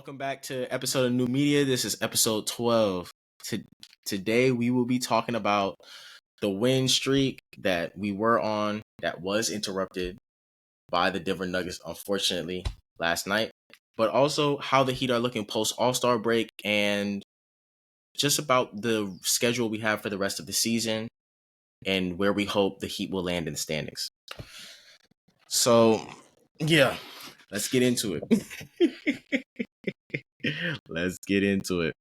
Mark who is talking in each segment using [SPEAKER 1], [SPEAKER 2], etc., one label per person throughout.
[SPEAKER 1] Welcome back to episode of New Media. This is episode 12. Today we will be talking about the win streak that we were on that was interrupted by the Denver Nuggets, unfortunately, last night. But also how the Heat are looking post All-Star break and just about the schedule we have for the rest of the season and where we hope the Heat will land in the standings. So, yeah, let's get into it. Let's get into it.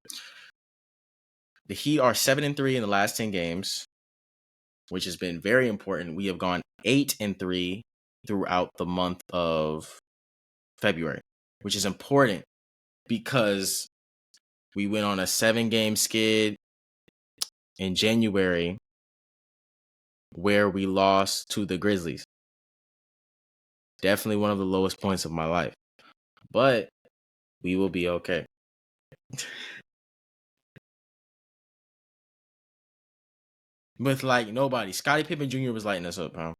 [SPEAKER 1] The Heat are 7-3 in the last 10 games, which has been very important. We have gone 8-3 throughout the month of February, which is important because we went on a 7-game skid in January where we lost to the Grizzlies. Definitely one of the lowest points of my life, but we will be okay. With like nobody. Scottie Pippen Jr. was lighting us up, huh?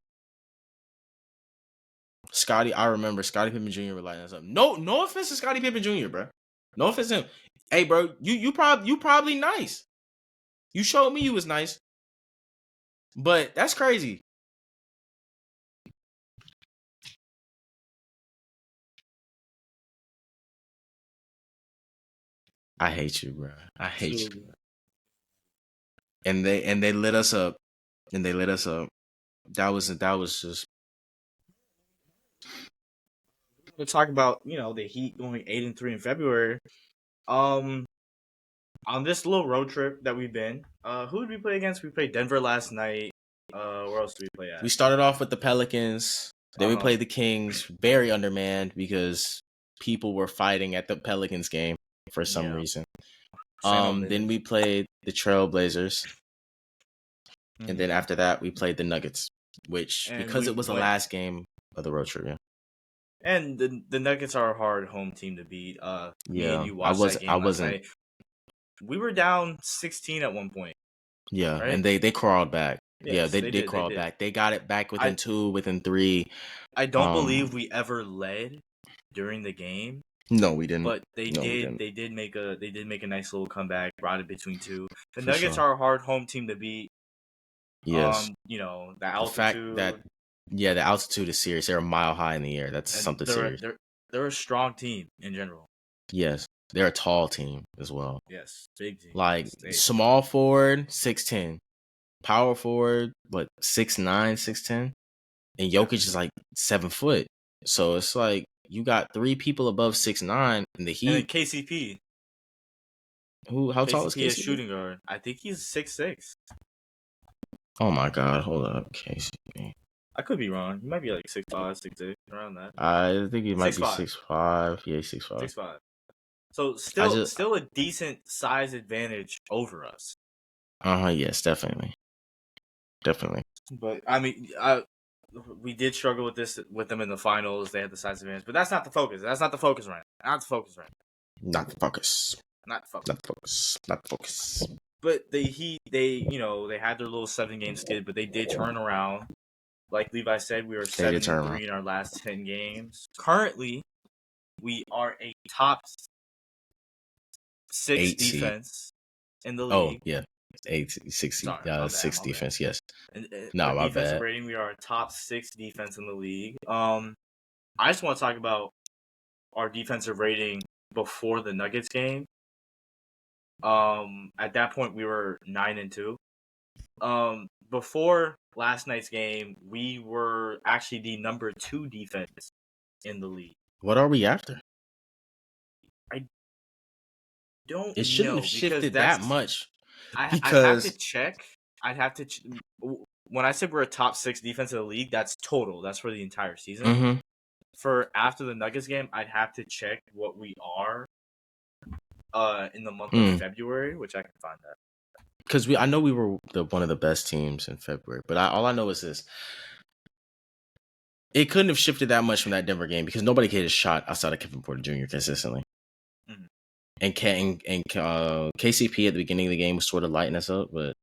[SPEAKER 1] I remember Scottie Pippen Jr. was lighting us up. No offense to Scottie Pippen Jr., bro. No offense to him. Hey, bro, you probably nice. You showed me you was nice. But that's crazy. I hate you, bro. I hate you. And they lit us up. That was just.
[SPEAKER 2] We'll talk about the Heat going 8-3 in February. On this little road trip that we've been, who did we play against? We played Denver last night. Where else did we play at?
[SPEAKER 1] We started off with the Pelicans. Then we played the Kings, very undermanned because people were fighting at the Pelicans game for some reason. Then we played the Trailblazers. Mm-hmm. And then after that, we played the Nuggets, because it was the last game of the road trip. Yeah.
[SPEAKER 2] And the Nuggets are a hard home team to beat. Me and you watched that game last night. We were down 16 at one point.
[SPEAKER 1] Yeah, right? And they crawled back. Yes, they did crawl back. They got it back within 2, within 3.
[SPEAKER 2] I don't believe we ever led during the game.
[SPEAKER 1] No, we didn't.
[SPEAKER 2] But they did make a nice little comeback, brought it between 2. The Nuggets are a hard home team to beat.
[SPEAKER 1] Yes.
[SPEAKER 2] The altitude.
[SPEAKER 1] The altitude is serious. They're a mile high in the air. That's something serious.
[SPEAKER 2] They're a strong team in general.
[SPEAKER 1] Yes. They're a tall team as well.
[SPEAKER 2] Yes, big team.
[SPEAKER 1] Like small forward, 6'10". Power forward, 6'9", 6'10", and Jokic is like 7 foot. So it's like you got 3 people above 6'9" in the Heat.
[SPEAKER 2] And then KCP.
[SPEAKER 1] How tall is KCP?
[SPEAKER 2] KCP is shooting guard. I think he's 6'6".
[SPEAKER 1] Oh my God! Hold up, KCP.
[SPEAKER 2] I could be wrong. He might be like 6'5", 6'6", around that.
[SPEAKER 1] I think he might be 6'5". Yeah, 6'5".
[SPEAKER 2] 6'5". So still a decent size advantage over us.
[SPEAKER 1] Yes, definitely.
[SPEAKER 2] But I mean, we did struggle with them in the finals. They had the size advantage, but that's not the focus. Not the focus right now.
[SPEAKER 1] Not the focus.
[SPEAKER 2] But the Heat, they had their little 7-game skid, but they did turn around. Like Levi said, we were 7-3 in our last 10 games. Currently, we are a top 6 defense in the league.
[SPEAKER 1] Oh, yeah. 6 defense, yes. No, my bad.
[SPEAKER 2] Rating, we are a top 6 defense in the league. I just want to talk about our defensive rating before the Nuggets game. At that point, we were 9-2. Before last night's game, we were actually the number 2 defense in the league.
[SPEAKER 1] What are we after?
[SPEAKER 2] I don't know.
[SPEAKER 1] It shouldn't have shifted that much.
[SPEAKER 2] I'd have to check. When I said we're a top 6 defense in the league, that's total. That's for the entire season.
[SPEAKER 1] Mm-hmm.
[SPEAKER 2] For after the Nuggets game, I'd have to check what we are in the month of February, which I can find that.
[SPEAKER 1] Because I know we were one of the best teams in February, but all I know is this. It couldn't have shifted that much from that Denver game because nobody hit a shot outside of Kevin Porter Jr. consistently. Mm-hmm. And KCP at the beginning of the game was sort of lighting us up, but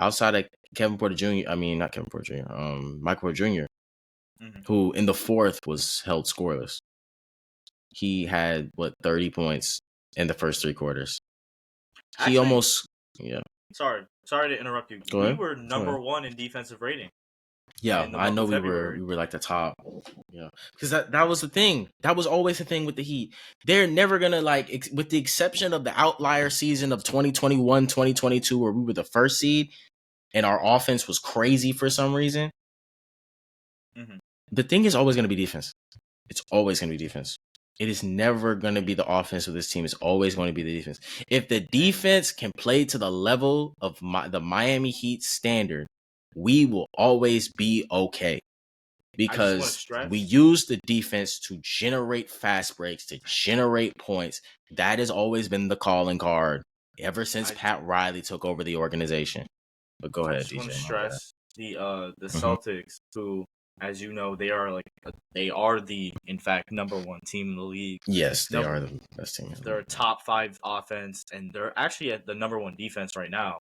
[SPEAKER 1] outside of Michael Porter Jr., who in the fourth was held scoreless. he had 30 points in the first 3 quarters. He
[SPEAKER 2] Actually,
[SPEAKER 1] almost
[SPEAKER 2] sorry to interrupt you.
[SPEAKER 1] Go
[SPEAKER 2] We
[SPEAKER 1] ahead.
[SPEAKER 2] were number 1 in defensive rating
[SPEAKER 1] Yeah,
[SPEAKER 2] in the
[SPEAKER 1] I
[SPEAKER 2] month
[SPEAKER 1] know
[SPEAKER 2] of February.
[SPEAKER 1] we were like the top. Yeah, because that was the thing. That was always the thing with the Heat. They're never gonna with the exception of the outlier season of 2021, 2022, where we were the first seed and our offense was crazy for some reason.
[SPEAKER 2] Mm-hmm.
[SPEAKER 1] The thing is always gonna be defense. It's always gonna be defense. It is never going to be the offense of this team. It's always going to be the defense. If the defense can play to the level of the Miami Heat standard, we will always be okay. Because we use the defense to generate fast breaks, to generate points. That has always been the calling card ever since Pat Riley took over the organization. But go ahead, DJ.
[SPEAKER 2] I just want to stress the Celtics, who, as you know, they are in fact number 1 team in the league.
[SPEAKER 1] Yes, they are the best team.
[SPEAKER 2] They're a top 5 offense, and they're actually at the number 1 defense right now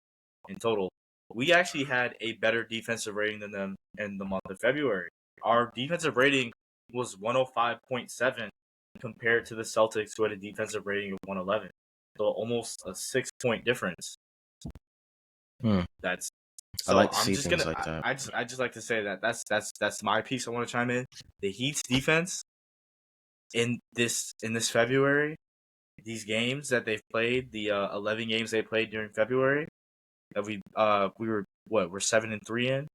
[SPEAKER 2] in total. We actually had a better defensive rating than them in the month of February. Our defensive rating was 105.7 compared to the Celtics, who had a defensive rating of 111. So almost a 6-point difference. That's so.
[SPEAKER 1] I like to
[SPEAKER 2] I'm
[SPEAKER 1] see
[SPEAKER 2] just
[SPEAKER 1] things
[SPEAKER 2] gonna.
[SPEAKER 1] like that.
[SPEAKER 2] I just like to say that's my piece. I want to chime in. The Heat's defense in this February, these games that they've played, the 11 games they played during February, that we were we're 7-3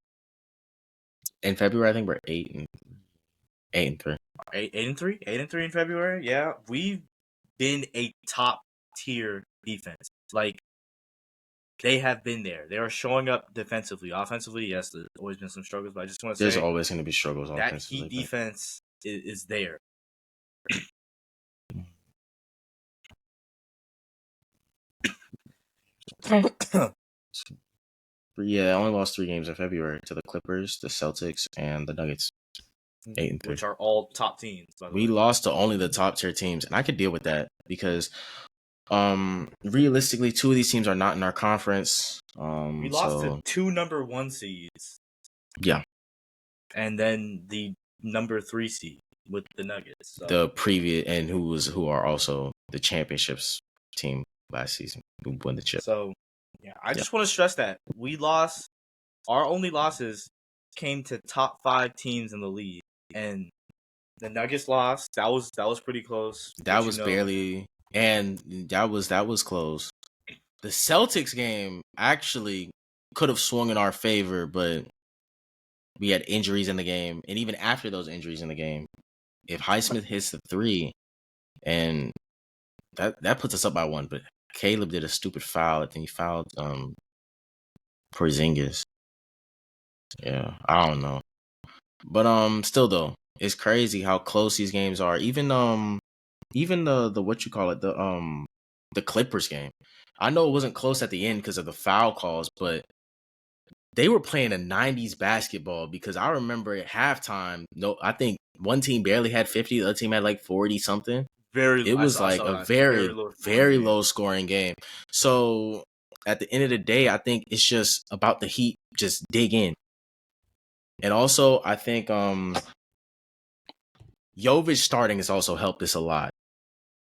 [SPEAKER 1] in February. I think we're 8-3.
[SPEAKER 2] 8-3 in February. Yeah, we've been a top tier defense. Like, they have been there. They are showing up defensively. Offensively, yes, there's always been some struggles, but I just want to say
[SPEAKER 1] there's always going to be struggles
[SPEAKER 2] that
[SPEAKER 1] offensively.
[SPEAKER 2] Heat defense is there.
[SPEAKER 1] Yeah, I only lost 3 games in February to the Clippers, the Celtics, and the Nuggets. 8-3,
[SPEAKER 2] which are all top teams. By the
[SPEAKER 1] we
[SPEAKER 2] way.
[SPEAKER 1] lost to only the top tier teams, and I could deal with that because, realistically, 2 of these teams are not in our conference.
[SPEAKER 2] We lost to 2 number 1 seeds.
[SPEAKER 1] Yeah,
[SPEAKER 2] and then the number 3 seed with the Nuggets. So.
[SPEAKER 1] The previous and who are also the championships team last season who won the chip.
[SPEAKER 2] So, yeah, I just want to stress that we lost. Our only losses came to top 5 teams in the league, and the Nuggets lost. That was pretty close.
[SPEAKER 1] That was barely, and that was close. The Celtics game actually could have swung in our favor, but we had injuries in the game, and even after those injuries in the game, if Highsmith hits the 3, and that puts us up by 1, but Caleb did a stupid foul. I think he fouled Porzingis. Yeah, I don't know. But still though, it's crazy how close these games are. Even the what you call it, the Clippers game. I know it wasn't close at the end because of the foul calls, but they were playing a 90s basketball because I remember at halftime, I think one team barely had 50, the other team had like 40 something. It was like a very low scoring game. So at the end of the day, I think it's just about the Heat just dig in. And also, I think Jovic starting has also helped us a lot.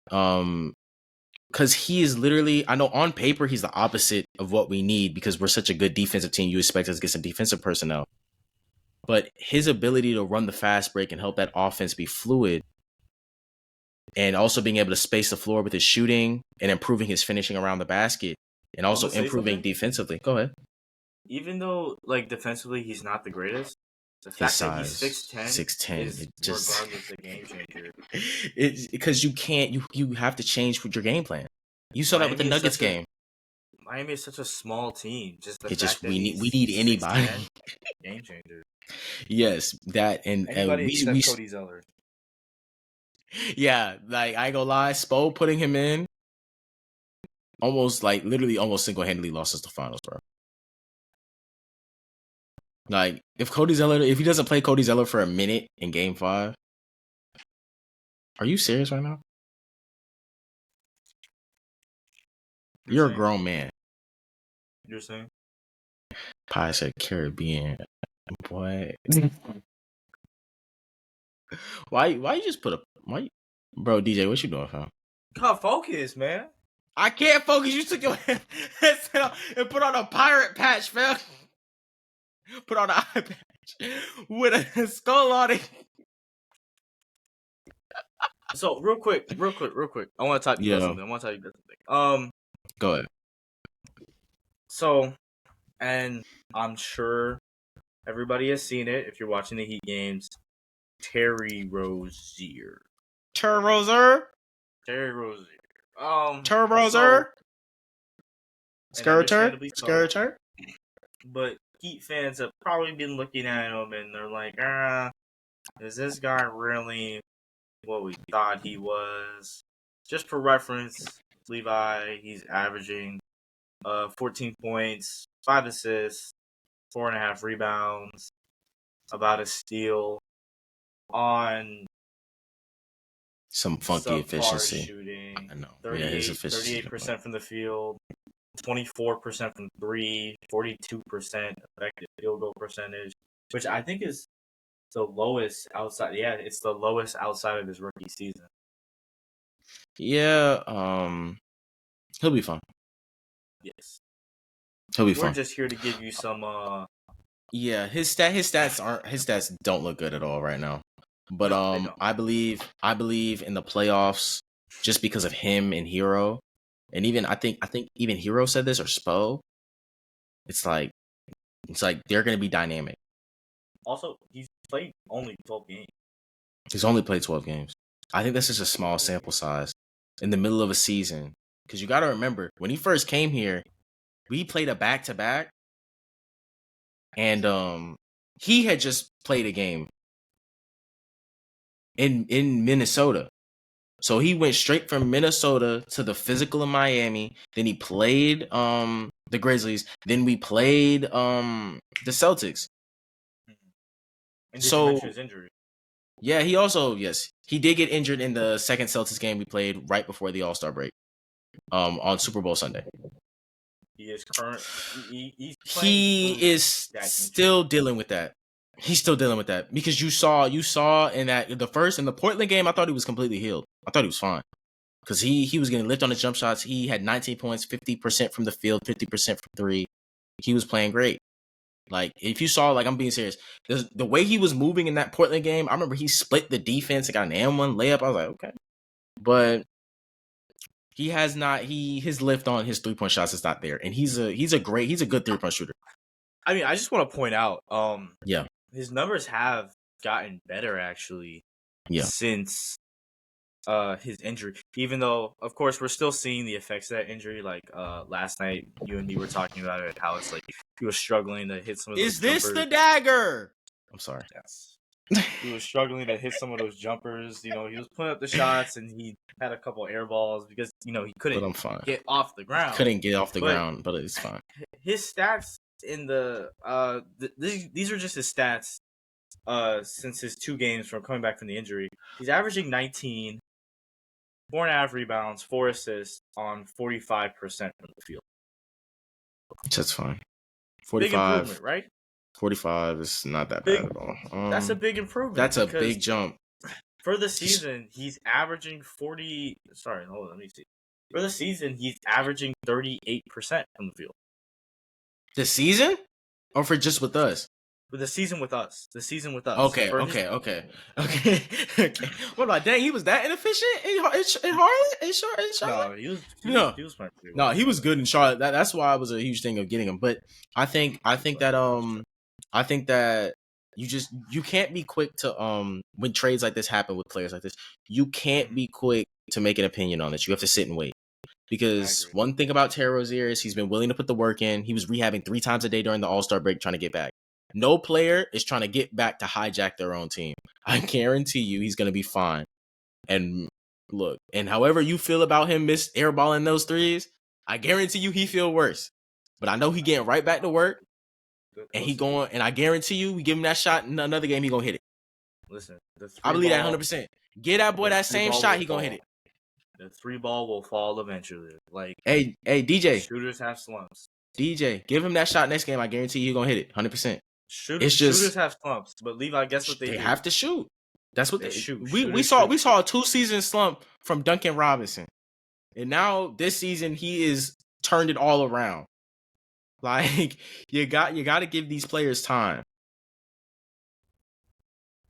[SPEAKER 1] Because he is literally, I know on paper, he's the opposite of what we need because we're such a good defensive team. You expect us to get some defensive personnel. But his ability to run the fast break and help that offense be fluid, and also being able to space the floor with his shooting and improving his finishing around the basket, and also improving defensively. Go ahead.
[SPEAKER 2] Even though, like, defensively, he's not the greatest, the fact that he's 6'10", is regardless a game changer.
[SPEAKER 1] It's because you have to change with your game plan. You saw that with the Nuggets game.
[SPEAKER 2] Miami is such a small team.
[SPEAKER 1] We need anybody.
[SPEAKER 2] Game changer.
[SPEAKER 1] Yes, that and we
[SPEAKER 2] Cody Zeller.
[SPEAKER 1] Yeah, like I ain't gonna lie, Spo putting him in almost single-handedly lost us the finals, bro. Like if he doesn't play Cody Zeller for a minute in Game 5, are you serious right now? You're a grown man.
[SPEAKER 2] You're saying?
[SPEAKER 1] Pie said Caribbean, boy. Why you just put a Bro, DJ, what you doing, fam?
[SPEAKER 2] Can't focus, man.
[SPEAKER 1] I can't focus. You took your headset off and put on a pirate patch, fam. Put on an eye patch with a skull on it.
[SPEAKER 2] So real quick. I want to talk to you about something.
[SPEAKER 1] Go ahead.
[SPEAKER 2] So, and I'm sure everybody has seen it if you're watching the Heat games. Terry Rozier.
[SPEAKER 1] Terry Rozier. Skirter.
[SPEAKER 2] But Heat fans have probably been looking at him and they're like, is this guy really what we thought he was? Just for reference, Levi, he's averaging 14 points, 5 assists, 4.5 rebounds, about a steal on
[SPEAKER 1] some funky efficiency
[SPEAKER 2] shooting.
[SPEAKER 1] I know.
[SPEAKER 2] 38% from the field, 24% from 3, 42% effective field goal percentage, which I think is the lowest outside. Yeah, it's the lowest outside of his rookie season.
[SPEAKER 1] Yeah, he'll be fine.
[SPEAKER 2] Yes,
[SPEAKER 1] he'll be fine.
[SPEAKER 2] We're just here to give you some.
[SPEAKER 1] Yeah, his stats don't look good at all right now. But no, I believe in the playoffs just because of him and Hero, and even I think even Hero said this or Spo. It's like they're gonna be dynamic.
[SPEAKER 2] Also, he's played only 12 games.
[SPEAKER 1] He's only played 12 games. I think this is a small sample size in the middle of a season. Because you got to remember, when he first came here, we played a back-to-back. And he had just played a game in Minnesota. So he went straight from Minnesota to the physical in Miami. Then he played the Grizzlies. Then we played the Celtics.
[SPEAKER 2] And did you mention his injury?
[SPEAKER 1] Yeah, he did get injured in the second Celtics game we played right before the All-Star break, on Super Bowl Sunday.
[SPEAKER 2] He is
[SPEAKER 1] still dealing with that. He's still dealing with that because you saw in the Portland game. I thought he was completely healed. I thought he was fine because he was getting lift on his jump shots. He had 19 points, 50% from the field, 50% from three. He was playing great. Like, if you saw, like, I'm being serious, the way he was moving in that Portland game, I remember he split the defense and got an M1 layup. I was like, okay. But he has not, his lift on his 3-point shots is not there. And he's a good 3-point shooter.
[SPEAKER 2] I mean, I just want to point out,
[SPEAKER 1] yeah,
[SPEAKER 2] his numbers have gotten better, actually, since his injury. Even though, of course, we're still seeing the effects of that injury. Like, last night, you and me were talking about it, how it's like he was struggling to hit some of those
[SPEAKER 1] Is this jumpers. The dagger? I'm sorry.
[SPEAKER 2] Yes. He was struggling to hit some of those jumpers. You know, he was putting up the shots and he had a couple air balls because, you know, he couldn't get off the ground.
[SPEAKER 1] Couldn't get off the ground, but it's fine.
[SPEAKER 2] His stats in these are just his stats since his 2 games from coming back from the injury. He's averaging 19, 4.5 rebounds, 4 assists on 45% from the field.
[SPEAKER 1] That's fine.
[SPEAKER 2] 45, big improvement, right?
[SPEAKER 1] 45 is not that bad at all.
[SPEAKER 2] That's a big improvement.
[SPEAKER 1] That's a big jump.
[SPEAKER 2] For the season, he's averaging 40. Sorry, hold on, let me see. For the season, he's averaging 38% from the field.
[SPEAKER 1] The season? Or for just with us?
[SPEAKER 2] For the season with us.
[SPEAKER 1] Okay. What about, dang, he was that inefficient in Harlem? In Charlotte?
[SPEAKER 2] No, he was playing pretty well.
[SPEAKER 1] No, he was good in Charlotte. That's why it was a huge thing of getting him. But I think that you can't be quick to when trades like this happen with players like this, you can't be quick to make an opinion on it. You have to sit and wait. Because one thing about Terry Rozier is he's been willing to put the work in. He was rehabbing 3 times a day during the All-Star break trying to get back. No player is trying to get back to hijack their own team. I guarantee you he's going to be fine. And look, and however you feel about him airballing those threes, I guarantee you he feel worse. But I know he getting right back to work. And I guarantee you, we give him that shot in another game, he going to hit it.
[SPEAKER 2] Listen,
[SPEAKER 1] I believe that 100%. Get that boy that same shot, he going to hit it.
[SPEAKER 2] The 3 ball will fall eventually. Like,
[SPEAKER 1] hey, DJ.
[SPEAKER 2] Shooters have slumps.
[SPEAKER 1] DJ, give him that shot next game. I guarantee you he's going to hit it 100%.
[SPEAKER 2] Shooters have slumps, but Levi, guess what they do?
[SPEAKER 1] Have to shoot. That's what
[SPEAKER 2] They
[SPEAKER 1] they,
[SPEAKER 2] shoot.
[SPEAKER 1] we saw. We saw a 2-season slump from Duncan Robinson, and now this season he is turned it all around. Like you got to give these players time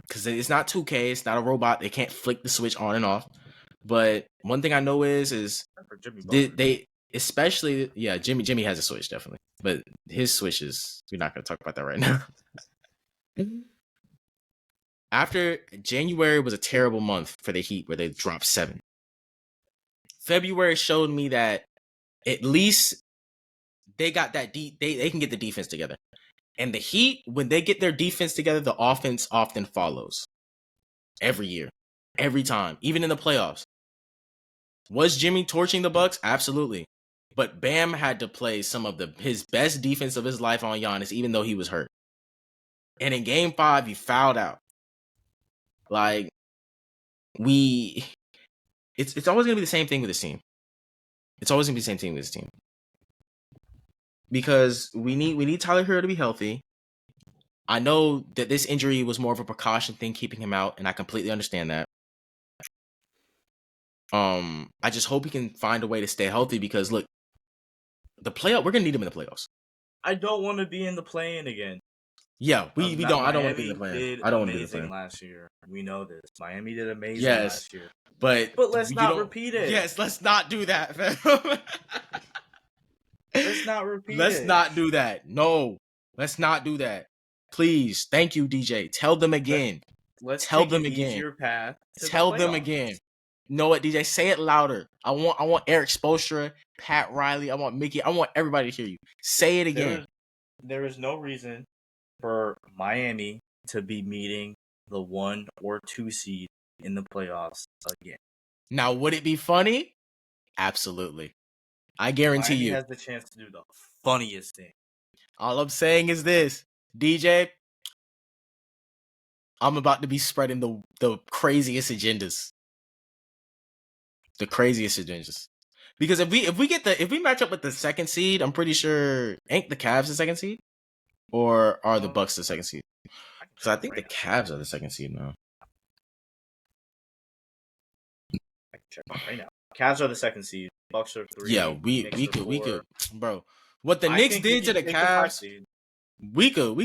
[SPEAKER 1] because it's not 2K. It's not a robot. They can't flick the switch on and off. But one thing I know is they especially Jimmy has a switch definitely, but his switches we're not going to talk about that right now. After January was a terrible month for the Heat where they dropped 7. February showed me that at least they got that they can get the defense together. And the Heat, when they get their defense together, the offense often follows. Every year. Every time. Even in the playoffs. Was Jimmy torching the Bucks? Absolutely. But Bam had to play some of his best defense of his life on Giannis, even though he was hurt. And in Game 5, he fouled out. Like, it's always going to be the same thing with this team. It's always going to be the same thing with this team. Because we need Tyler Hero to be healthy. I know that this injury was more of a precaution thing, keeping him out, and I completely understand that. I just hope he can find a way to stay healthy because look, we're gonna need him in the playoffs.
[SPEAKER 2] I don't want to be in the play-in again.
[SPEAKER 1] Yeah, we don't. I don't want to be in the
[SPEAKER 2] play-in.
[SPEAKER 1] I don't want
[SPEAKER 2] to
[SPEAKER 1] be in the play-in
[SPEAKER 2] last year. We know this. Miami did amazing last year.
[SPEAKER 1] But
[SPEAKER 2] let's not repeat it.
[SPEAKER 1] Yes, let's not do that, fam.
[SPEAKER 2] Let's not repeat it.
[SPEAKER 1] Let's not do that. No, let's not do that. Please, thank you, DJ. Tell them again.
[SPEAKER 2] Let's tell them again. Path
[SPEAKER 1] Tell them again. You know what, DJ? Say it louder. I want Eric Spoelstra, Pat Riley. I want Mickey. I want everybody to hear you. Say it again.
[SPEAKER 2] There is no reason for Miami to be meeting the 1 or 2 seed in the playoffs again.
[SPEAKER 1] Now, would it be funny? Absolutely. I guarantee
[SPEAKER 2] Miami
[SPEAKER 1] you.
[SPEAKER 2] has the chance to do the funniest thing.
[SPEAKER 1] All I'm saying is this, DJ. I'm about to be spreading the craziest agendas. The craziest agendas. Because if we match up with the 2nd seed, I'm pretty sure ain't the Cavs the 2nd seed? Or are the Bucks the 2nd seed? Because I think the Cavs are the 2nd seed now.
[SPEAKER 2] I can check right now. Cavs are the 2nd seed. Bucks are 3.
[SPEAKER 1] Yeah, we could, bro. What the Knicks did to the Cavs, we could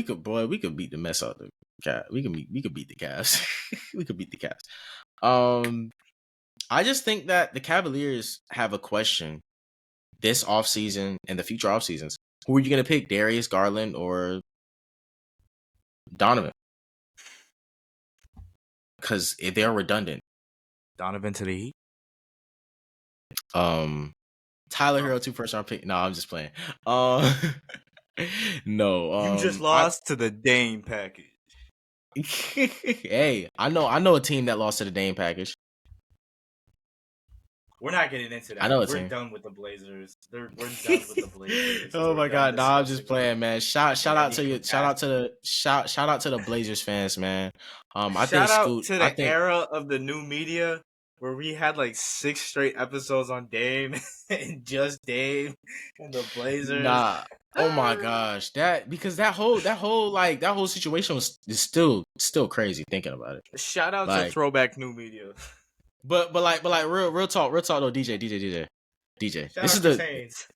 [SPEAKER 1] beat the mess out of the Cavs. We could beat the Cavs. We could beat the Cavs. I just think that the Cavaliers have a question this offseason and the future offseasons. Who are you going to pick, Darius Garland or Donovan? Because they're redundant.
[SPEAKER 2] Donovan to the Heat?
[SPEAKER 1] Tyler Hero 2 first-round pick. No, I'm just playing. No.
[SPEAKER 2] You just lost to the Dame package.
[SPEAKER 1] Hey, I know a team that lost to the Dame package.
[SPEAKER 2] We're not getting into that. We're done with the Blazers. We're done with the Blazers.
[SPEAKER 1] Oh my god, nah, I'm just playing, man. Shout out to the Blazers fans, man. I think
[SPEAKER 2] Scoot, to the era of the new media where we had like 6 straight episodes on Dame and just Dame and the Blazers.
[SPEAKER 1] Nah. Oh my gosh, that whole situation is still crazy thinking about it.
[SPEAKER 2] Shout out to throwback new media.
[SPEAKER 1] But real talk though, DJ.
[SPEAKER 2] Shout this is Chris Haynes.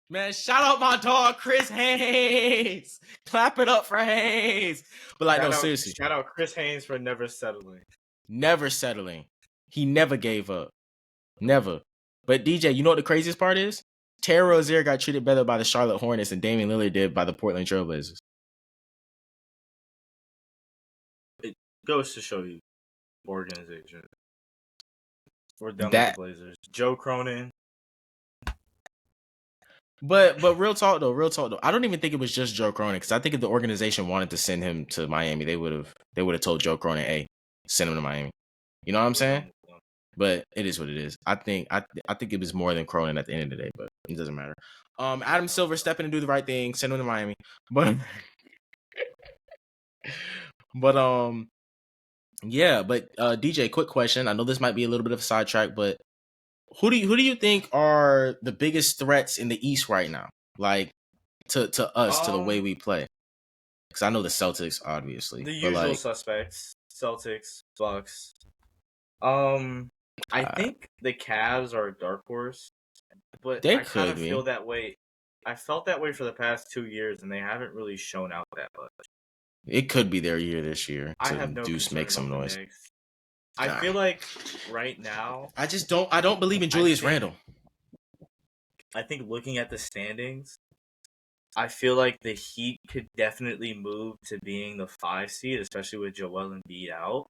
[SPEAKER 1] Man, shout out my dog Chris Haynes. Clap it up for Haynes. But seriously.
[SPEAKER 2] Shout out Chris Haynes for never settling.
[SPEAKER 1] Never settling. He never gave up. Never. But DJ, you know what the craziest part is? Terry Rozier got treated better by the Charlotte Hornets than Damian Lillard did by the Portland Trailblazers.
[SPEAKER 2] It goes to show you organization. We're done with the Blazers. Joe Cronin.
[SPEAKER 1] But real talk though. I don't even think it was just Joe Cronin because I think if the organization wanted to send him to Miami, they would have told Joe Cronin, "Hey, send him to Miami." You know what I'm saying? But it is what it is. I think it was more than Cronin at the end of the day, but it doesn't matter. Adam Silver stepping to do the right thing, send him to Miami. But yeah, but DJ, quick question. I know this might be a little bit of a sidetrack, but who do you think are the biggest threats in the East right now? Like to us, to the way we play. Because I know the Celtics, obviously,
[SPEAKER 2] The
[SPEAKER 1] but
[SPEAKER 2] usual
[SPEAKER 1] like
[SPEAKER 2] suspects: Celtics, Bucks. I
[SPEAKER 1] uh,
[SPEAKER 2] think the Cavs are a dark horse, but
[SPEAKER 1] they
[SPEAKER 2] I kind
[SPEAKER 1] could
[SPEAKER 2] of feel
[SPEAKER 1] be.
[SPEAKER 2] that way. I felt that way for the past 2 years, and they haven't really shown out that much.
[SPEAKER 1] It could be their year this year
[SPEAKER 2] I
[SPEAKER 1] to
[SPEAKER 2] have no concern
[SPEAKER 1] make some
[SPEAKER 2] about the
[SPEAKER 1] noise.
[SPEAKER 2] Knicks. I feel like right now,
[SPEAKER 1] I just don't. I don't believe in
[SPEAKER 2] I
[SPEAKER 1] Julius
[SPEAKER 2] think
[SPEAKER 1] Randle.
[SPEAKER 2] I think looking at the standings, I feel like the Heat could definitely move to being the 5 seed, especially with Joel Embiid out.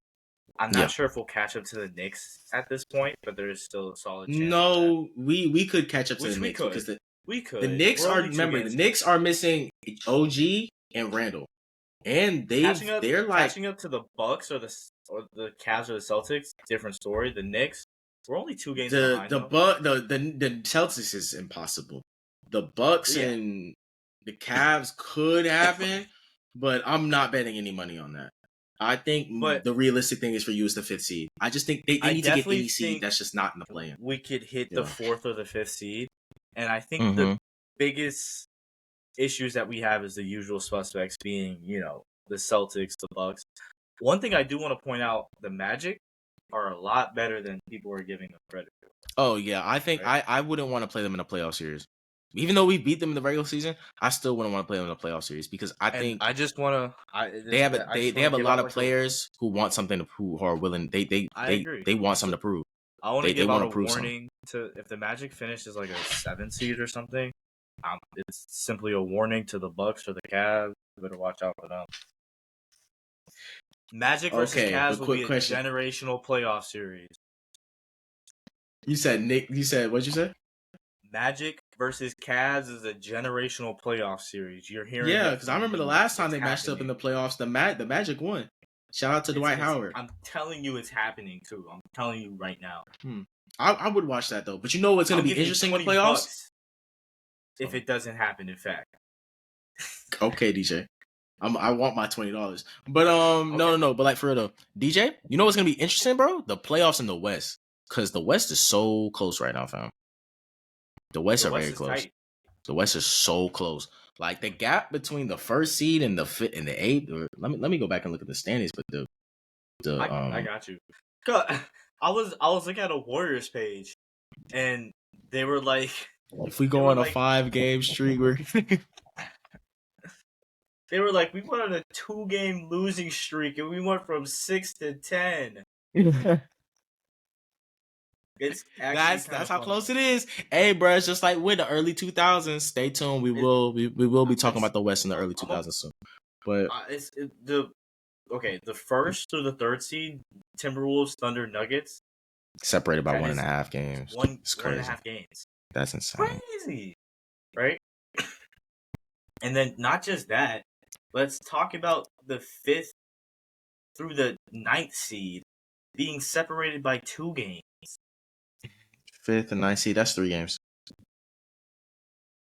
[SPEAKER 2] I'm not
[SPEAKER 1] Yeah.
[SPEAKER 2] sure if we'll catch up to the Knicks at this point, but there is still a solid chance of that.
[SPEAKER 1] No, we could catch up to the
[SPEAKER 2] Which we
[SPEAKER 1] Knicks because
[SPEAKER 2] could. We
[SPEAKER 1] the
[SPEAKER 2] could.
[SPEAKER 1] Knicks
[SPEAKER 2] We're
[SPEAKER 1] are,
[SPEAKER 2] only two
[SPEAKER 1] remember, the
[SPEAKER 2] games
[SPEAKER 1] Knicks are missing OG and Randall, and they're like
[SPEAKER 2] catching up to the Bucks or the Cavs or the Celtics. Different story. The Knicks, we're only 2 games behind them.
[SPEAKER 1] the Celtics is impossible. The Bucks
[SPEAKER 2] Yeah.
[SPEAKER 1] and the Cavs could happen, but I'm not betting any money on that. I think
[SPEAKER 2] But
[SPEAKER 1] the realistic thing is for you is the fifth seed. I just think they
[SPEAKER 2] I
[SPEAKER 1] need to get
[SPEAKER 2] definitely
[SPEAKER 1] any seed
[SPEAKER 2] think
[SPEAKER 1] that's just not in the play-in.
[SPEAKER 2] we could hit the
[SPEAKER 1] Yeah.
[SPEAKER 2] 4th or the 5th seed, and I think the
[SPEAKER 1] Mm-hmm.
[SPEAKER 2] biggest issues that we have is the usual suspects being, the Celtics, the Bucks. One thing I do want to point out: the Magic are a lot better than people are giving them credit for.
[SPEAKER 1] Oh yeah, I think
[SPEAKER 2] Right?
[SPEAKER 1] I wouldn't want to play them in a playoff series. Even though we beat them in the regular season, I still wouldn't want to play them in a playoff series because I
[SPEAKER 2] And
[SPEAKER 1] think
[SPEAKER 2] I just want to,
[SPEAKER 1] they have a lot of players who want something to prove, who are willing.
[SPEAKER 2] I agree.
[SPEAKER 1] They want
[SPEAKER 2] So
[SPEAKER 1] something to prove.
[SPEAKER 2] I want to
[SPEAKER 1] They
[SPEAKER 2] give out
[SPEAKER 1] want
[SPEAKER 2] a
[SPEAKER 1] to prove something.
[SPEAKER 2] warning to if the Magic finishes like a 7 seed or something. It's simply a warning to the Bucks or the Cavs. You better watch out for them. Magic versus
[SPEAKER 1] Okay,
[SPEAKER 2] Cavs
[SPEAKER 1] but
[SPEAKER 2] will
[SPEAKER 1] quick
[SPEAKER 2] be a
[SPEAKER 1] question.
[SPEAKER 2] generational playoff series.
[SPEAKER 1] You said Nick. You said what'd you say?
[SPEAKER 2] Magic versus Cavs is a generational playoff series. You're hearing
[SPEAKER 1] Yeah,
[SPEAKER 2] it
[SPEAKER 1] because I
[SPEAKER 2] from
[SPEAKER 1] remember the
[SPEAKER 2] me.
[SPEAKER 1] last time
[SPEAKER 2] It's
[SPEAKER 1] they matched up in
[SPEAKER 2] happening.
[SPEAKER 1] the playoffs, the Magic won. Shout out to Dwight Howard.
[SPEAKER 2] I'm telling you, it's happening too. I'm telling you right now.
[SPEAKER 1] I would watch that though, but you know what's going
[SPEAKER 2] I'll
[SPEAKER 1] to be
[SPEAKER 2] give you
[SPEAKER 1] interesting in the
[SPEAKER 2] 20
[SPEAKER 1] playoffs?
[SPEAKER 2] bucks if it doesn't happen. In fact,
[SPEAKER 1] Okay, DJ. I want my $20. But
[SPEAKER 2] okay.
[SPEAKER 1] no. But like for real though, DJ, you know what's gonna be interesting, bro? The playoffs in the West, because the West is so close right now, fam. The West
[SPEAKER 2] The
[SPEAKER 1] are
[SPEAKER 2] West
[SPEAKER 1] very
[SPEAKER 2] is
[SPEAKER 1] close.
[SPEAKER 2] tight.
[SPEAKER 1] The West is so close. Like the gap between the first seed and the fifth and the eighth. Or let me go back and look at the standings. But
[SPEAKER 2] I got you. I was looking at a Warriors page, and they were like,
[SPEAKER 1] if we go on a 5-game streak,
[SPEAKER 2] we went on a 2-game losing streak, and we went from 6 to 10. It's actually
[SPEAKER 1] that's how
[SPEAKER 2] funny.
[SPEAKER 1] close it is. Hey, bro, it's just like with the early 2000s. Stay tuned. We will be talking about the West in the early 2000s soon. But
[SPEAKER 2] the first through the third seed, Timberwolves, Thunder, Nuggets,
[SPEAKER 1] separated by 1.5 games. It's crazy.
[SPEAKER 2] 1.5 games.
[SPEAKER 1] That's insane.
[SPEAKER 2] Crazy, right? And then not just that, let's talk about the 5th through the 9th seed being separated by 2 games.
[SPEAKER 1] 5th and 9th seed, that's 3 games.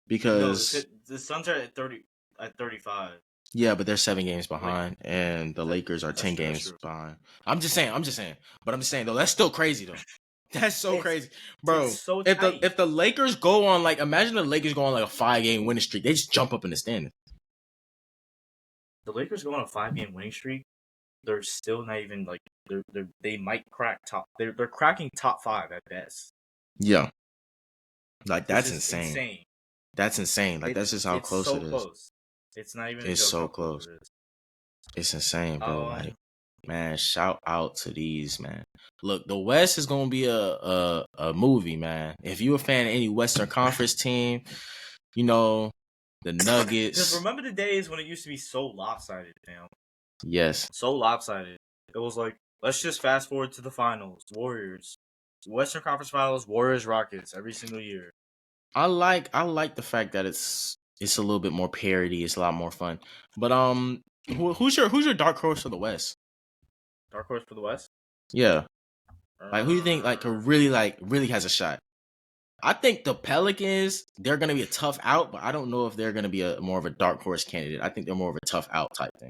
[SPEAKER 1] Because
[SPEAKER 2] the Suns are at 35.
[SPEAKER 1] Yeah, but they're 7 games behind, and the Lakers are 10
[SPEAKER 2] true,
[SPEAKER 1] games behind. I'm just saying. But I'm just saying though, that's still crazy though. That's so crazy, bro.
[SPEAKER 2] It's so
[SPEAKER 1] if the Lakers go on imagine the Lakers go on a 5-game winning streak, they just jump up in the standings.
[SPEAKER 2] The Lakers go on a 5-game winning streak. They're still not even they might crack top. They're cracking top 5 at best.
[SPEAKER 1] Yeah, that's insane. That's insane. That's just how close
[SPEAKER 2] so
[SPEAKER 1] it is.
[SPEAKER 2] Close. It's not even.
[SPEAKER 1] It's so close. It's insane, bro. Man, shout out to these, man. Look, the West is gonna be a movie, man. If you're a fan of any Western Conference team, the Nuggets.
[SPEAKER 2] Just remember the days when it used to be so lopsided, fam.
[SPEAKER 1] Yes.
[SPEAKER 2] So lopsided. It was like, let's just fast forward to the finals. Warriors. Western Conference Finals, Warriors, Rockets, every single year.
[SPEAKER 1] I like the fact that it's a little bit more parody. It's a lot more fun. But who's your dark horse for the West?
[SPEAKER 2] Dark horse for the West?
[SPEAKER 1] Yeah. Who do you think really has a shot? I think the Pelicans, they're gonna be a tough out, but I don't know if they're gonna be more of a dark horse candidate. I think they're more of a tough out type thing.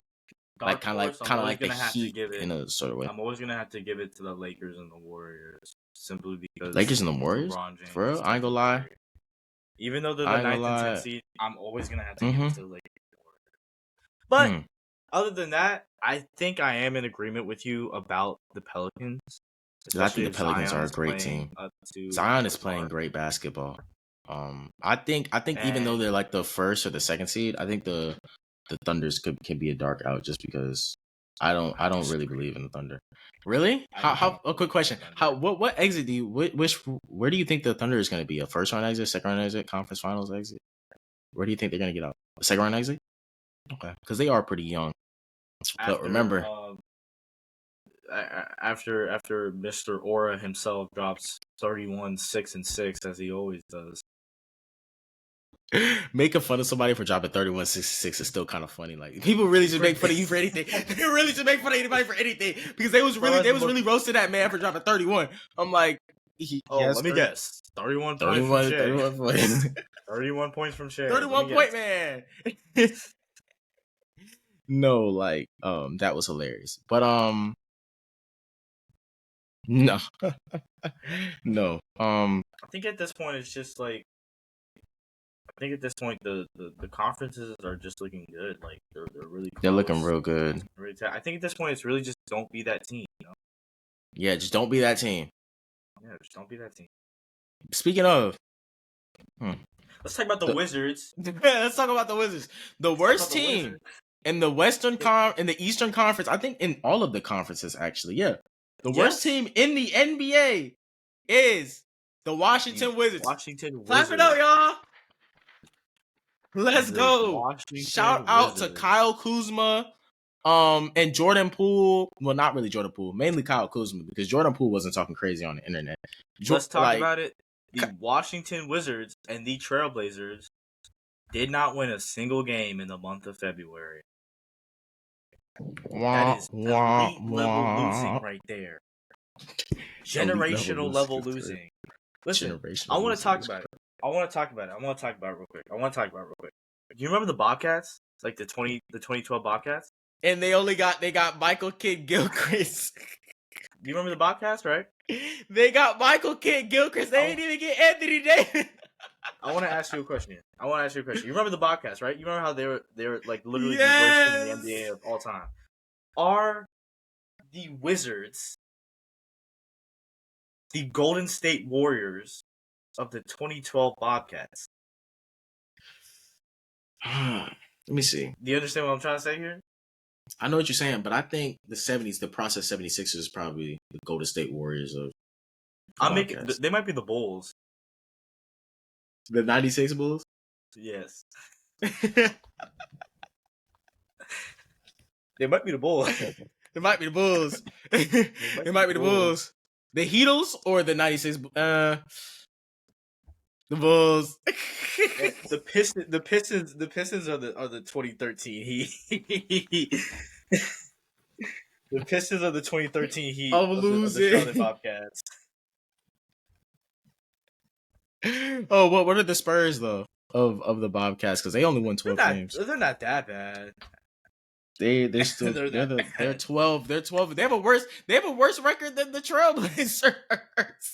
[SPEAKER 1] Kind of like the Heat in a sort of way.
[SPEAKER 2] I'm always gonna have to give it to the Lakers and the Warriors, simply because
[SPEAKER 1] Lakers and the Warriors. For real, I ain't gonna lie.
[SPEAKER 2] Even though they're the 9th and 10th seed, I'm always gonna have to give it to the Lakers. But
[SPEAKER 1] Hmm.
[SPEAKER 2] other than that, I think I am in agreement with you about the Pelicans,
[SPEAKER 1] I think
[SPEAKER 2] especially
[SPEAKER 1] the
[SPEAKER 2] if
[SPEAKER 1] Pelicans
[SPEAKER 2] Zion
[SPEAKER 1] are a
[SPEAKER 2] is
[SPEAKER 1] great
[SPEAKER 2] playing
[SPEAKER 1] team.
[SPEAKER 2] up to
[SPEAKER 1] Zion is playing
[SPEAKER 2] par.
[SPEAKER 1] great basketball. I think even though
[SPEAKER 2] And
[SPEAKER 1] they're like the first or the second seed, I think the Thunders can be a dark out just because I
[SPEAKER 2] I
[SPEAKER 1] don't really
[SPEAKER 2] disagree.
[SPEAKER 1] believe in the Thunder. Really?
[SPEAKER 2] I do
[SPEAKER 1] How
[SPEAKER 2] not
[SPEAKER 1] a quick
[SPEAKER 2] believe in
[SPEAKER 1] question.
[SPEAKER 2] the Thunder.
[SPEAKER 1] How what exit do you which where do you think the Thunder is going to be? A first round exit, second round exit, conference finals exit? Where do you think they're going to get out? A second round exit? Okay. Cuz they are pretty young. But
[SPEAKER 2] After
[SPEAKER 1] remember,
[SPEAKER 2] after Mr. Aura himself drops 31, 6 and 6 as he always does.
[SPEAKER 1] making fun of somebody for dropping 31-66 is still kind of funny. Like people really just make fun of you for anything. They really just make fun of anybody for anything because they was really roasting that man for dropping 31. I'm like,
[SPEAKER 2] Oh,
[SPEAKER 1] yes,
[SPEAKER 2] let me guess. 31 points from
[SPEAKER 1] 31,
[SPEAKER 2] Shea.
[SPEAKER 1] 31 points.
[SPEAKER 2] 31 points from Shea. Let
[SPEAKER 1] 31
[SPEAKER 2] me guess.
[SPEAKER 1] point man. No, like that was hilarious. But no. No.
[SPEAKER 2] I think at this point it's just like I think at this point the conferences are just looking good. Like they're really
[SPEAKER 1] They're looking
[SPEAKER 2] close.
[SPEAKER 1] real good.
[SPEAKER 2] I think at this point it's really just don't be that team. You know?
[SPEAKER 1] Yeah, just don't be that team.
[SPEAKER 2] Yeah, just don't be that team.
[SPEAKER 1] Speaking of,
[SPEAKER 2] Let's talk about the Wizards.
[SPEAKER 1] let's talk about the Wizards. The
[SPEAKER 2] Let's talk
[SPEAKER 1] worst
[SPEAKER 2] about the
[SPEAKER 1] team
[SPEAKER 2] Wizards.
[SPEAKER 1] in the in the Eastern Conference, I think in all of the conferences actually. Yeah. The worst
[SPEAKER 2] Yes.
[SPEAKER 1] team in the NBA is the Washington Wizards.
[SPEAKER 2] Washington
[SPEAKER 1] Clap it
[SPEAKER 2] Wizards.
[SPEAKER 1] up, y'all. Let's
[SPEAKER 2] The
[SPEAKER 1] go. Shout
[SPEAKER 2] Washington
[SPEAKER 1] out to
[SPEAKER 2] Wizards.
[SPEAKER 1] Kyle Kuzma and Jordan Poole. Well, not really Jordan Poole, mainly Kyle Kuzma because Jordan Poole wasn't talking crazy on the internet.
[SPEAKER 2] Let's talk about it. The Washington Wizards and the Trailblazers did not win a single game in the month of February. That is elite level losing right there. Generational level losing. Listen, I want to talk about it. I want to talk about it real quick. Do you remember the Bobcats? Like the 2012 Bobcats?
[SPEAKER 1] And they got Michael Kidd Gilchrist.
[SPEAKER 2] Do you remember the Bobcats, right?
[SPEAKER 1] They got Michael Kidd Gilchrist. They didn't even get Anthony Davis.
[SPEAKER 2] I want to ask you a question. You remember the Bobcats, right? You remember how they were like literally the worst team in the NBA of all time. Are the Wizards the Golden State Warriors of the 2012 Bobcats?
[SPEAKER 1] Let me see.
[SPEAKER 2] Do you understand what I'm trying to say here?
[SPEAKER 1] I know what you're saying, but I think the 70s, the process 76ers is probably the Golden State Warriors of
[SPEAKER 2] They might be the Bulls.
[SPEAKER 1] The 96 Bulls?
[SPEAKER 2] Yes. They might be the Bulls.
[SPEAKER 1] It might be the Bulls. It might be the Bulls. The Heatles or the 96 the Bulls.
[SPEAKER 2] The Pistons are the 2013 Heat. The Pistons are the 2013 Heat of the Charlotte Bobcats.
[SPEAKER 1] Oh, what are the Spurs though of the Bobcats? Because they only won 12 games.
[SPEAKER 2] They're not that bad.
[SPEAKER 1] They're still they're 12. They're 12. They have a worse record than the Trailblazers.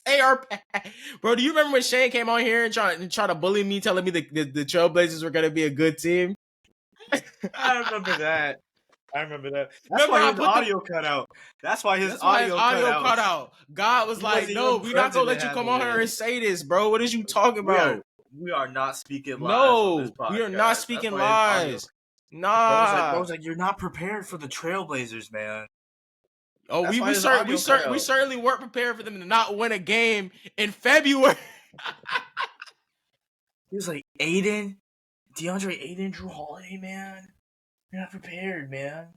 [SPEAKER 1] They are bad. Bro, do you remember when Shane came on here and try to bully me, telling me the Trailblazers were gonna be a good team?
[SPEAKER 2] I remember that. That's why his audio cut out. That's why his audio cut out.
[SPEAKER 1] God was like, no, we're not gonna let you come on here and say this, bro. What is you talking about?
[SPEAKER 2] We are not speaking lies.
[SPEAKER 1] No, we are not speaking lies. Nah.
[SPEAKER 2] Bro's like, you're not prepared for the Trailblazers, man.
[SPEAKER 1] Oh, we certainly weren't prepared for them to not win a game in February.
[SPEAKER 2] He was like, DeAndre Ayton, Drew Holiday, man. You're not prepared, man.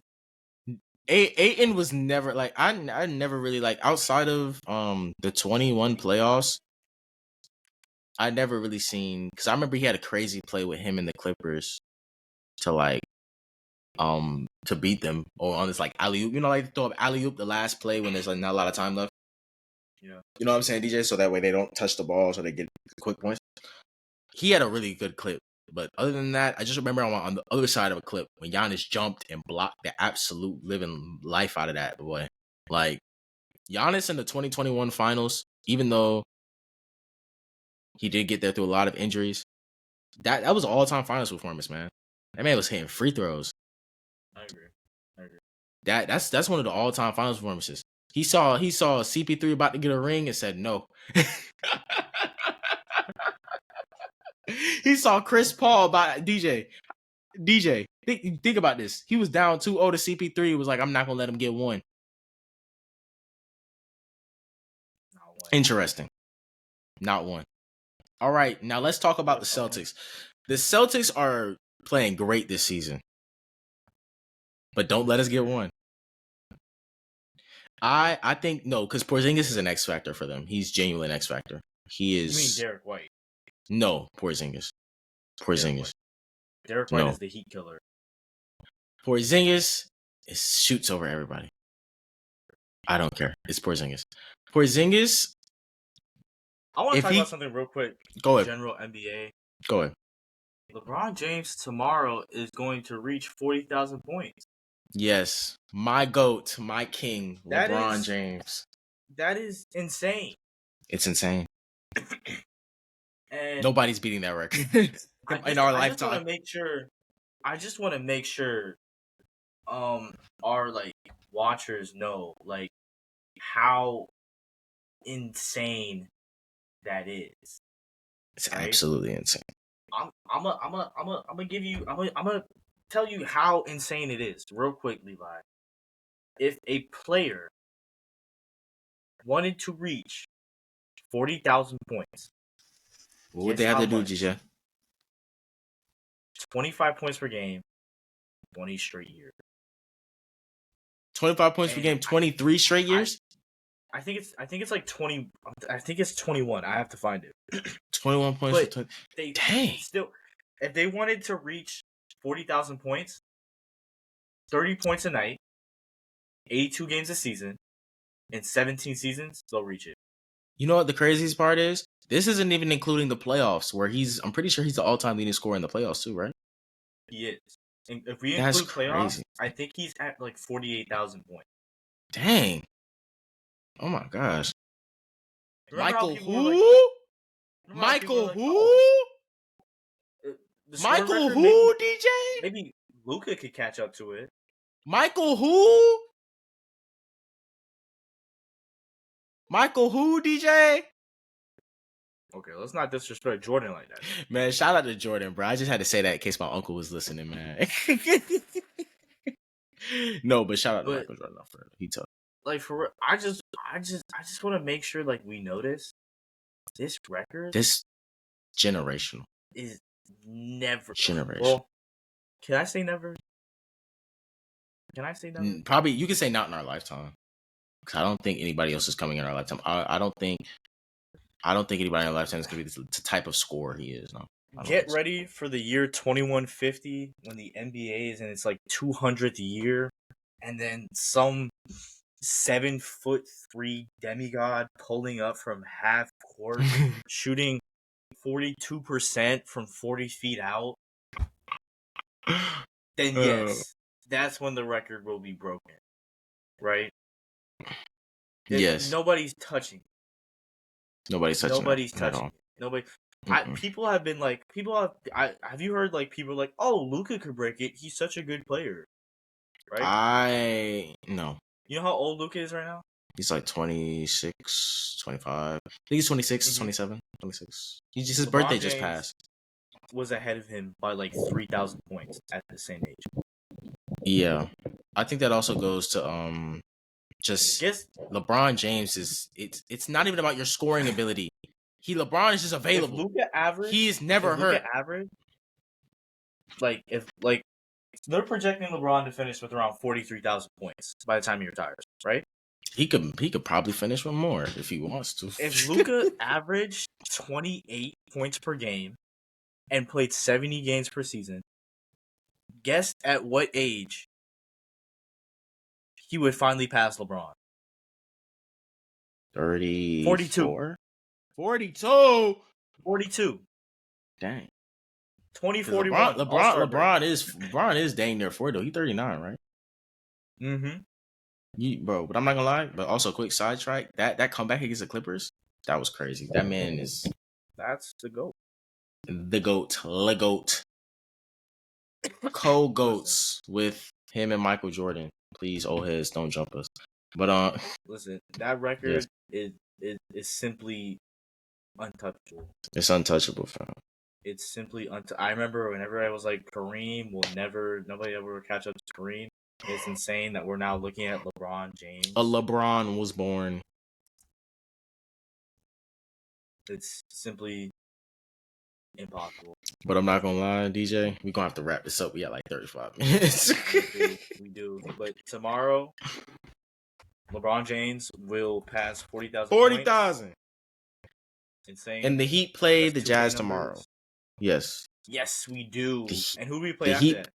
[SPEAKER 1] Ayton was never like I never really like outside of the 21 playoffs. I never really seen because I remember he had a crazy play with him and the Clippers to like to beat them or on this like alley-oop, like throw up alley-oop the last play when there's like not a lot of time left.
[SPEAKER 2] Yeah.
[SPEAKER 1] You know what I'm saying, DJ? So that way they don't touch the ball so they get quick points. He had a really good clip. But other than that, I just remember on the other side of a clip when Giannis jumped and blocked the absolute living life out of that boy. Like Giannis in the 2021 finals, even though he did get there through a lot of injuries, that was an all-time finals performance, man. That man was hitting free throws. That's one of the all-time finals performances. He saw CP3 about to get a ring and said no. He saw Chris Paul by DJ. Think about this. He was down 2-0 to CP3. He was like, I'm not gonna let him get one. Interesting. Not one. All right, now let's talk about the Celtics. The Celtics are playing great this season, but don't let us get one. I think no, because Porzingis is an X factor for them. He's genuinely an X factor. He is.
[SPEAKER 2] You mean Derek White?
[SPEAKER 1] No, Porzingis.
[SPEAKER 2] Derek White is the heat killer.
[SPEAKER 1] Porzingis shoots over everybody. I don't care. It's Porzingis. Porzingis.
[SPEAKER 2] I want to talk about something real quick.
[SPEAKER 1] Go ahead.
[SPEAKER 2] General NBA.
[SPEAKER 1] Go ahead.
[SPEAKER 2] LeBron James tomorrow is going to reach 40,000 points.
[SPEAKER 1] Yes, my GOAT, my king, LeBron James.
[SPEAKER 2] That is insane.
[SPEAKER 1] It's insane.
[SPEAKER 2] And
[SPEAKER 1] nobody's beating that record in our lifetime.
[SPEAKER 2] I just want to make sure, our like watchers know like how insane that is.
[SPEAKER 1] It's absolutely insane.
[SPEAKER 2] I'm gonna tell you how insane it is real quick, Levi. If a player wanted to reach 40,000 points,
[SPEAKER 1] what would they have to do, DJ?
[SPEAKER 2] 25 points per game, 20 straight years.
[SPEAKER 1] 25 points per game, 23 straight years?
[SPEAKER 2] I think it's like 20. I think it's 21. I have to find it.
[SPEAKER 1] 21 points for 20. Dang.
[SPEAKER 2] Still, if they wanted to reach 40,000 points, 30 points a night, 82 games a season, in 17 seasons, they'll reach it.
[SPEAKER 1] You know what the craziest part is? This isn't even including the playoffs, where I'm pretty sure he's the all-time leading scorer in the playoffs too, right?
[SPEAKER 2] He is. And if we include playoffs, I think he's at like 48,000 points.
[SPEAKER 1] Dang. Oh my gosh. Michael who? Michael who? Michael who, DJ?
[SPEAKER 2] Maybe Luka could catch up to it.
[SPEAKER 1] Michael who? Michael who, DJ?
[SPEAKER 2] Okay, let's not disrespect Jordan like that.
[SPEAKER 1] Man, shout out to Jordan, bro. I just had to say that in case my uncle was listening, man. No, but shout out to Michael Jordan. He tough.
[SPEAKER 2] Like for I just want to make sure like we notice this record.
[SPEAKER 1] This generational
[SPEAKER 2] is never
[SPEAKER 1] generational.
[SPEAKER 2] Well, can I say never?
[SPEAKER 1] Probably you can say not in our lifetime. Because I don't think anybody else is coming in our lifetime. I don't think anybody in our lifetime is going to be the type of scorer he is. No.
[SPEAKER 2] Get ready for the year 2150 when the NBA is in its like 200th year, and then some 7'3" demigod pulling up from half court, shooting 42% from 40 feet out. Then yes, that's when the record will be broken, right?
[SPEAKER 1] Yes.
[SPEAKER 2] Nobody's touching.
[SPEAKER 1] Nobody's touching
[SPEAKER 2] it. Nobody. People have been like, have you heard like people like, oh, Luka could break it. He's such a good player, right?
[SPEAKER 1] No.
[SPEAKER 2] You know how old Luka is right now?
[SPEAKER 1] He's like 26, 25. I think he's 26, 27, 26. His birthday just passed.
[SPEAKER 2] Was ahead of him by like 3,000 points at the same age.
[SPEAKER 1] Yeah. I think that also goes to just LeBron James is it's not even about your scoring ability. LeBron is just available.
[SPEAKER 2] If Luka average,
[SPEAKER 1] he is never hurt.
[SPEAKER 2] Luka average, they're projecting LeBron to finish with around 43,000 points by the time he retires, right?
[SPEAKER 1] He could probably finish with more if he wants to.
[SPEAKER 2] If Luka averaged 28 points per game and played 70 games per season, guess at what age he would finally pass LeBron?
[SPEAKER 1] 42.
[SPEAKER 2] 42.
[SPEAKER 1] Dang.
[SPEAKER 2] 2041.
[SPEAKER 1] LeBron is dang near 40 though. He's 39, right?
[SPEAKER 2] Mm-hmm.
[SPEAKER 1] Bro, but I'm not gonna lie. But also, quick sidetrack. That comeback against the Clippers, that was crazy. That man is.
[SPEAKER 2] That's the GOAT.
[SPEAKER 1] The GOAT. Co-GOATs with him and Michael Jordan. Please, old heads, don't jump us. But
[SPEAKER 2] listen, that record is simply untouchable.
[SPEAKER 1] It's untouchable, fam.
[SPEAKER 2] It's simply I remember whenever I was like, nobody ever will catch up to Kareem. It's insane that we're now looking at LeBron James.
[SPEAKER 1] A LeBron was born.
[SPEAKER 2] It's simply impossible.
[SPEAKER 1] But I'm not gonna lie, DJ, we're gonna have to wrap this up. We got like 35 minutes.
[SPEAKER 2] we do. But tomorrow, LeBron James will pass 40,000.
[SPEAKER 1] 40,000.
[SPEAKER 2] Insane.
[SPEAKER 1] And the Heat play the Jazz tomorrow. Yes.
[SPEAKER 2] Yes, we do. And who do we play
[SPEAKER 1] the
[SPEAKER 2] after
[SPEAKER 1] Heat,
[SPEAKER 2] that?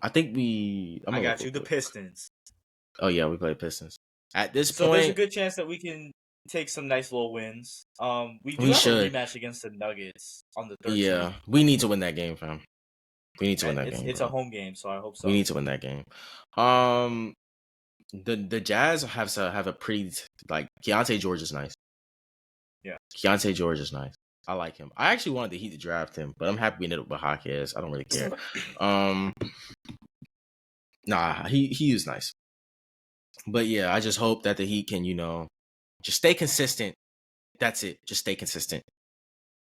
[SPEAKER 1] I think
[SPEAKER 2] I got you. The Pistons.
[SPEAKER 1] Oh yeah, we play Pistons. At this
[SPEAKER 2] So
[SPEAKER 1] point,
[SPEAKER 2] there's a good chance that we can take some nice little wins. We should a rematch against the Nuggets on the 13th.
[SPEAKER 1] Yeah, we need to win that game, fam. We need to win that game.
[SPEAKER 2] It's a home game, so I hope so.
[SPEAKER 1] We need to win that game. The Jazz have a pretty like Keontae George is nice.
[SPEAKER 2] Yeah,
[SPEAKER 1] Keontae George is nice. I like him. I actually wanted the Heat to draft him, but I'm happy we ended up with Hawkins. I don't really care. Nah, he is nice. But yeah, I just hope that the Heat can, just stay consistent. That's it. Just stay consistent.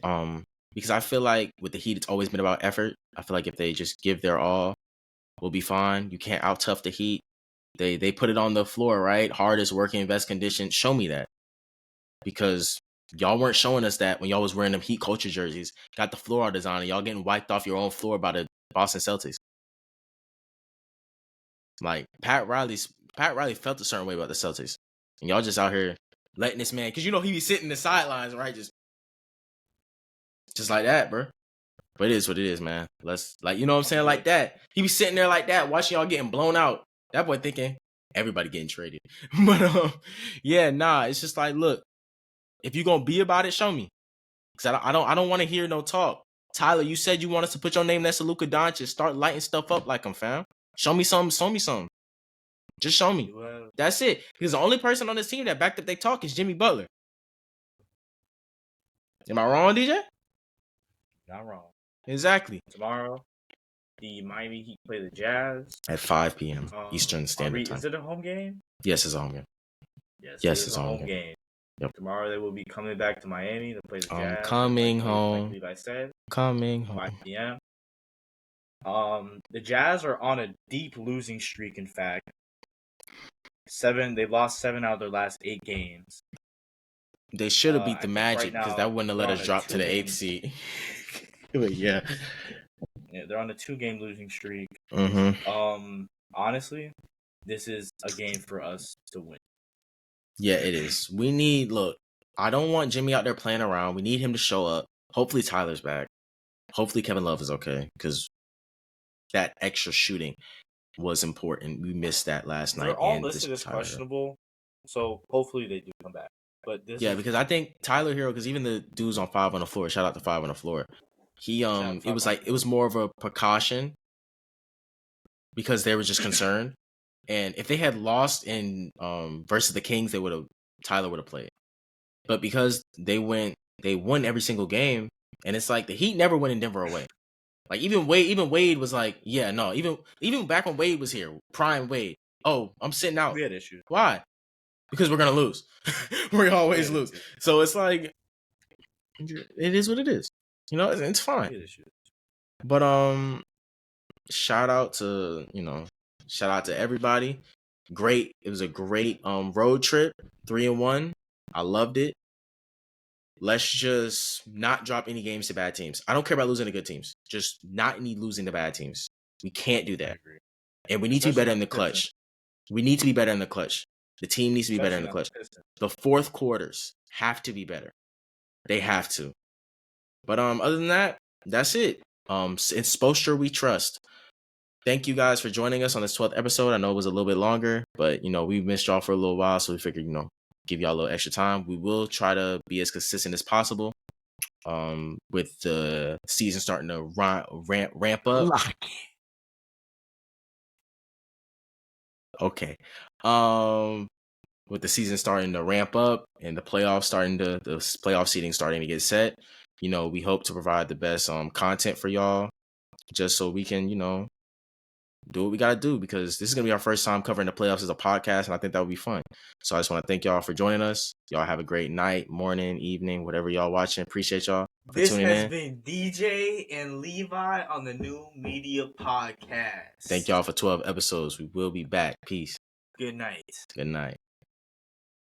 [SPEAKER 1] Because I feel like with the Heat, it's always been about effort. I feel like if they just give their all, we'll be fine. You can't out tough the Heat. They put it on the floor, right? Hardest working, best conditions. Show me that. Because y'all weren't showing us that when y'all was wearing them Heat culture jerseys. Got the floor design and y'all getting wiped off your own floor by the Boston Celtics. Like Pat Riley felt a certain way about the Celtics. And y'all just out here letting this man, because he be sitting in the sidelines, right? Just like that, bro. But it is what it is, man. Let's, like, you know what I'm saying? Like that. He be sitting there like that, watching y'all getting blown out. That boy thinking, everybody getting traded. But, yeah, nah, it's just like, look, if you gonna be about it, show me. Because I don't want to hear no talk. Tyler, you said you want us to put your name next to Luka Doncic. Start lighting stuff up like him, fam. Show me something. Show me something. Just show me. That's it. Because the only person on this team that backed up they talk is Jimmy Butler. Am I wrong, DJ?
[SPEAKER 2] Not wrong.
[SPEAKER 1] Exactly.
[SPEAKER 2] Tomorrow, the Miami Heat play the Jazz
[SPEAKER 1] at 5 p.m. Eastern Standard Time.
[SPEAKER 2] Is it a home game?
[SPEAKER 1] Yes, it's a home game.
[SPEAKER 2] Yes, it's a home game. Yep. Tomorrow they will be coming back to Miami to play the Jazz.
[SPEAKER 1] Coming home.
[SPEAKER 2] Like Levi said.
[SPEAKER 1] Coming home.
[SPEAKER 2] 5 p.m. The Jazz are on a deep losing streak. In fact, they've lost 7 out of their last 8 games.
[SPEAKER 1] They should have beat the Magic because that wouldn't have let us drop to the 8th seed. But yeah,
[SPEAKER 2] they're on a 2-game losing streak.
[SPEAKER 1] Mm-hmm.
[SPEAKER 2] Honestly, this is a game for us to win.
[SPEAKER 1] Yeah, it is. Look, I don't want Jimmy out there playing around. We need him to show up. Hopefully Tyler's back. Hopefully Kevin Love is okay because that extra shooting was important. We missed that last night.
[SPEAKER 2] They're all listed as questionable, so hopefully they do come back. But
[SPEAKER 1] because I think Tyler Hero, because even the dudes on 5 on the floor, shout out to 5 on the floor. He it was more of a precaution because they were just concerned. And if they had lost in versus the Kings, Tyler would have played. But because they won every single game, and it's like the Heat never went in Denver away. Like even Wade was like, yeah, no, even back when Wade was here, prime Wade. Oh, I'm sitting out.
[SPEAKER 2] We had issues.
[SPEAKER 1] Why? Because we're gonna lose. We always lose. So it's like it is what it is. It's fine. But shout out to everybody. Great. It was a great road trip. 3-1. I loved it. Let's just not drop any games to bad teams. I don't care about losing to good teams. Just not losing to bad teams. We can't do that. And we need to be better in the clutch. We need to be better in the clutch. The team needs to be better in the clutch. The fourth quarters have to be better. They have to. But other than that, that's it. In Spoelstra we trust. Thank you guys for joining us on this 12th episode. I know it was a little bit longer, but we missed y'all for a little while, so we figured, give y'all a little extra time. We will try to be as consistent as possible. With the season starting to ramp up. Okay. With the season starting to ramp up and the playoff seating starting to get set, we hope to provide the best content for y'all, just so we can, do what we got to do, because this is going to be our first time covering the playoffs as a podcast, and I think that would be fun. So I just want to thank y'all for joining us. Y'all have a great night, morning, evening, whatever y'all watching. Appreciate y'all for
[SPEAKER 2] This
[SPEAKER 1] tuning
[SPEAKER 2] has
[SPEAKER 1] in.
[SPEAKER 2] been DJ and Levi on the New Media Podcast.
[SPEAKER 1] Thank y'all for 12 episodes. We will be back. Peace.
[SPEAKER 2] Good night.
[SPEAKER 1] Good night.